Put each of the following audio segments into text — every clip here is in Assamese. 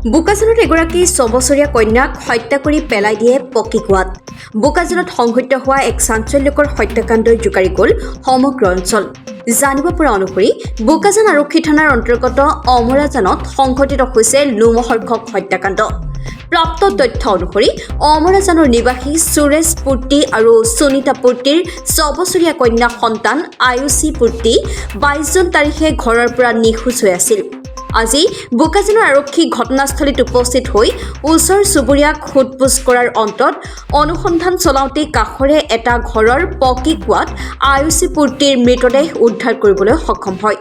বোকাজানত এগৰাকী 6 বছৰীয়া কন্যাক হত্যা কৰি পেলাই দিয়ে পকী কুঁৱাত। বোকাজানত সংঘটিত হোৱা এক চাঞ্চল্যকৰ হত্যাকাণ্ডই জোকাৰি গ'ল সমগ্ৰ অঞ্চল। জানিব পৰা অনুসৰি বোকাজান আৰক্ষী থানাৰ অন্তৰ্গত অমৰাজানত সংঘটিত হৈছে লোমহৰ্ষক হত্যাকাণ্ড। প্ৰাপ্ত তথ্য অনুসৰি অমৰাজানৰ নিবাসী সুৰেশ পূৰ্তি আৰু সুনীতা পূৰ্তিৰ 6 বছৰীয়া কন্যা সন্তান আয়ুষী পূৰ্তি 22 জুন তাৰিখে ঘৰৰ পৰা নিখোজ হৈ আছিল। আজি বোকাজানৰ আৰক্ষী ঘটনাস্থলীত উপস্থিত হৈ ওচৰ চুবুৰীয়াক সোধপোছ কৰাৰ অন্তত অনুসন্ধান চলাওঁতে কাষৰে এটা ঘৰৰ পকী কুঁৱাত আয়ুষী পূৰ্তিৰ মৃতদেহ উদ্ধাৰ কৰিবলৈ সক্ষম হয়।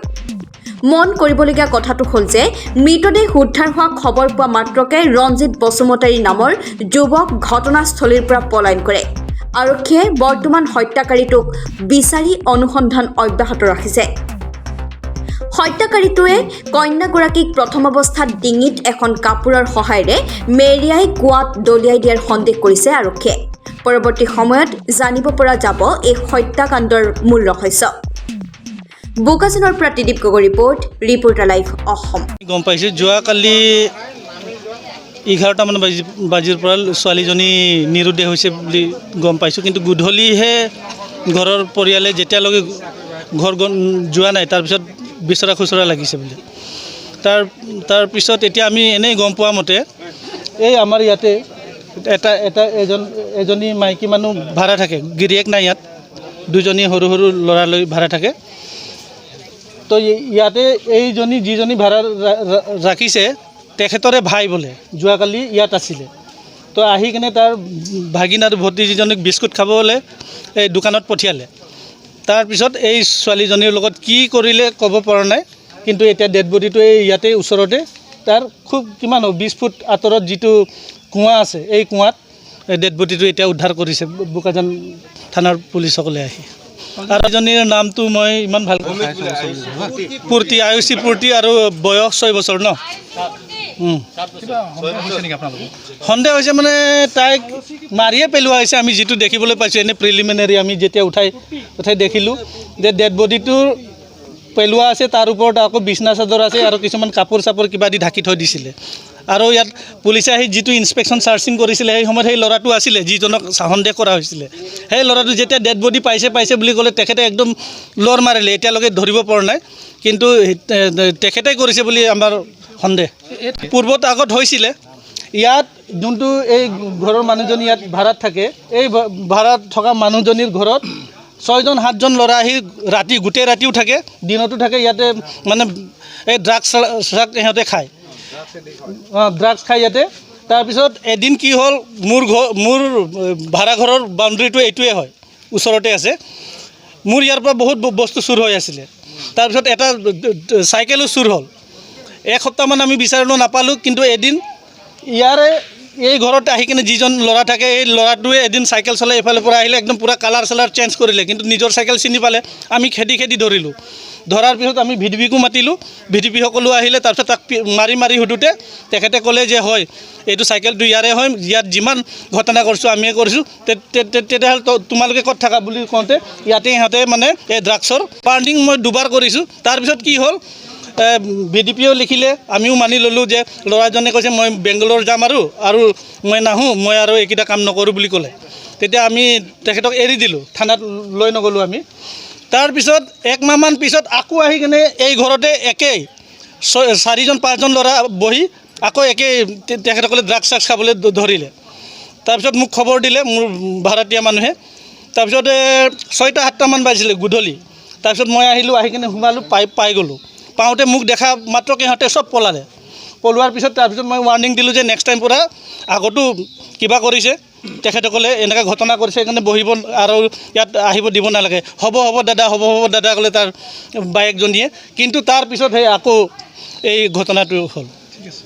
মন কৰিবলগীয়া কথাটো হ'ল যে মৃতদেহ উদ্ধাৰ হোৱা খবৰ পোৱা মাত্ৰকে ৰঞ্জিত বসুমতাৰী নামৰ যুৱক ঘটনাস্থলীৰ পৰা পলায়ন কৰে। আৰক্ষীয়ে বৰ্তমান হত্যাকাৰীটোক বিচাৰি অনুসন্ধান অব্যাহত ৰাখিছে। হত্যাকাৰীটোৱে কন্যাগৰাকীক প্ৰথম অৱস্থাত ডিঙিত এখন কাপোৰৰ সহায়েৰে মেৰিয়াই কুঁৱাত দলিয়াই দিয়াৰ সন্দেহ কৰিছে আৰক্ষীয়ে। পৰৱৰ্তী সময়ত জানিব পৰা যাব এই হত্যাকাণ্ডৰ মূল ৰহস্য। বোকাজানৰ পৰা ত্ৰিদীপ গগৈ ৰিপৰ্টাৰ লাইভ অসম। গম পাইছোঁ যোৱাকালি 11টামান বাজিৰ পৰা ছোৱালীজনী নিৰুদ্দেশ হৈছে বুলি গম পাইছোঁ, কিন্তু গধূলিহে ঘৰৰ পৰিয়ালে যেতিয়ালৈকে ঘৰ যোৱা নাই তাৰপিছত বিচৰা খুচৰা লাগিছে বুলি। তাৰপিছত এতিয়া আমি এনেই গম পোৱা মতে এই আমাৰ ইয়াতে এজনী মাইকী মানুহ ভাড়া থাকে, গিৰিয়েক নাই ইয়াত, দুজনী সৰু সৰু ল'ৰালৈ ভাড়া থাকে। তো ইয়াতে এইজনী যিজনী ভাড়া ৰাখিছে তেখেতৰে ভাই বোলে যোৱাকালি ইয়াত আছিলে। তো আহি কিনে তাৰ ভাগিন আৰু ভতিজীজনীক বিস্কুট খাবলৈ এই দোকানত পঠিয়ালে। তাৰপিছত এই ছোৱালীজনীৰ লগত কি কৰিলে ক'ব পৰা নাই, কিন্তু এতিয়া ডেড বডিটো এই ইয়াতে ওচৰতে তাৰ খুব কিমান 20 ফুট আঁতৰত যিটো কুঁৱা আছে এই কুঁৱাত ডেড বডিটো এতিয়া উদ্ধাৰ কৰিছে বোকাজান থানাৰ পুলিচসকলে আহি। আৰু এজনীৰ নামটো মই ইমান ভাল পূৰ্তি, আয়ুষী পূৰ্তি, আৰু বয়স 6 বছৰ ন। সন্দেহ হৈছে মানে তাইক মাৰিয়ে পেলোৱা হৈছে। আমি যিটো দেখিবলৈ পাইছোঁ এনে প্ৰিলিমিনাৰী আমি যেতিয়া উঠাই দেখিলোঁ যে ডেড বডিটোৰ পেলোৱা আছে, তাৰ ওপৰত আকৌ বিছনা চাদৰ আছে আৰু কিছুমান কাপোৰ চাপোৰ কিবা দি ঢাকি থৈ দিছিলে। আৰু ইয়াত পুলিচে আহি যিটো ইনস্পেকশ্যন চাৰ্চিং কৰিছিলে সেই সময়ত সেই ল'ৰাটো আছিলে যিজনক সন্দেহ কৰা হৈছিলে। সেই ল'ৰাটো যেতিয়া ডেড বডি পাইছে বুলি ক'লে তেখেতে একদম লৰ মাৰিলে। এতিয়ালৈকে ধৰিব পৰা নাই, কিন্তু তেখেতে কৰিছে বুলি আমাৰ সন্দেহ। পূৰ্বত আগত হৈছিলে ইয়াত যোনটো এই ঘৰৰ মানুহজনী ইয়াত ভাড়াত থাকে, এই ভাড়াত থকা মানুহজনীৰ ঘৰত 6জন 7জন ল'ৰা আহি গোটেই ৰাতিও থাকে, দিনতো থাকে। ইয়াতে মানে এই ড্ৰাগছ সিহঁতে খায়, ড্ৰাগছ খায় ইয়াতে। তাৰপিছত এদিন কি হ'ল, মোৰ ভাড়াঘৰৰ বাউণ্ডেৰীটো এইটোৱে হয়, ওচৰতে আছে। মোৰ ইয়াৰ পৰা বহুত বস্তু চুৰ হৈ আছিলে। তাৰপিছত এটা চাইকেলো চুৰ হ'ল। এসপ্তাহমান আমি বিচাৰিলোঁ নাপালোঁ, কিন্তু এদিন এই ঘৰত আহি কিনে যিজন ল'ৰা থাকে এই ল'ৰাটোৱে এদিন চাইকেল চলাই এইফালৰ পৰা আহিলে, একদম পূৰা কালাৰ চেঞ্জ কৰিলে, কিন্তু নিজৰ চাইকেল চিনি পালে। আমি খেদি ধৰিলোঁ। ধৰাৰ পিছত আমি ভিডিপিকো মাতিলোঁ, ভিডিপিসকলো আহিলে। তাৰপিছত তাক মাৰি সুধোঁতে তেখেতে ক'লে যে হয় এইটো চাইকেলটো ইয়াৰে হয়, ইয়াত যিমান ঘটনা কৰিছোঁ আমিয়ে কৰিছোঁ। তেতিয়াহ'লে তোমালোকে ক'ত থাকা বুলি কওঁতে ইয়াতে সিহঁতে মানে এই ড্ৰাগছৰ পাৰ্টিং মই 2বাৰ কৰিছোঁ। তাৰপিছত কি হ'ল, ভিডিপিও লিখিলে, আমিও মানি ল'লোঁ যে ল'ৰাজনে কৈছে মই বেংগলোৰ যাম আৰু মই নাহোঁ, মই আৰু এইকেইটা কাম নকৰোঁ বুলি ক'লে। তেতিয়া আমি তেখেতক এৰি দিলোঁ, থানাত লৈ নগ'লোঁ আমি। তাৰপিছত 1 মাহমান পিছত আকৌ আহি কিনে এই ঘৰতে একেই 4জন 5জন ল'ৰা বহি আকৌ একেই তেখেতসকলে ড্ৰাগছ খাবলৈ ধৰিলে। তাৰপিছত মোক খবৰ দিলে মোৰ ভাড়াতীয়া মানুহে। তাৰপিছত 6টা 7টামান বাজিছিলে গধূলি। তাৰপিছত মই আহিলোঁ, আহি কিনে সোমালোঁ, পাই গ'লোঁ। পাওঁতে মোক দেখা মাত্ৰকে সিহঁতে চব পলোৱাৰ পিছত তাৰপিছত মই ৱাৰ্ণিং দিলোঁ যে নেক্সট টাইম পৰা আগতো কিবা কৰিছে তেখেতসকলে, এনেকৈ ঘটনা কৰিছে, সেইকাৰণে বহিব আৰু ইয়াত আহিব দিব নালাগে। হ'ব দাদা ক'লে তাৰ বায়েকজনীয়ে, কিন্তু তাৰপিছত সেই আকৌ এই ঘটনাটো হ'ল। ঠিক আছে।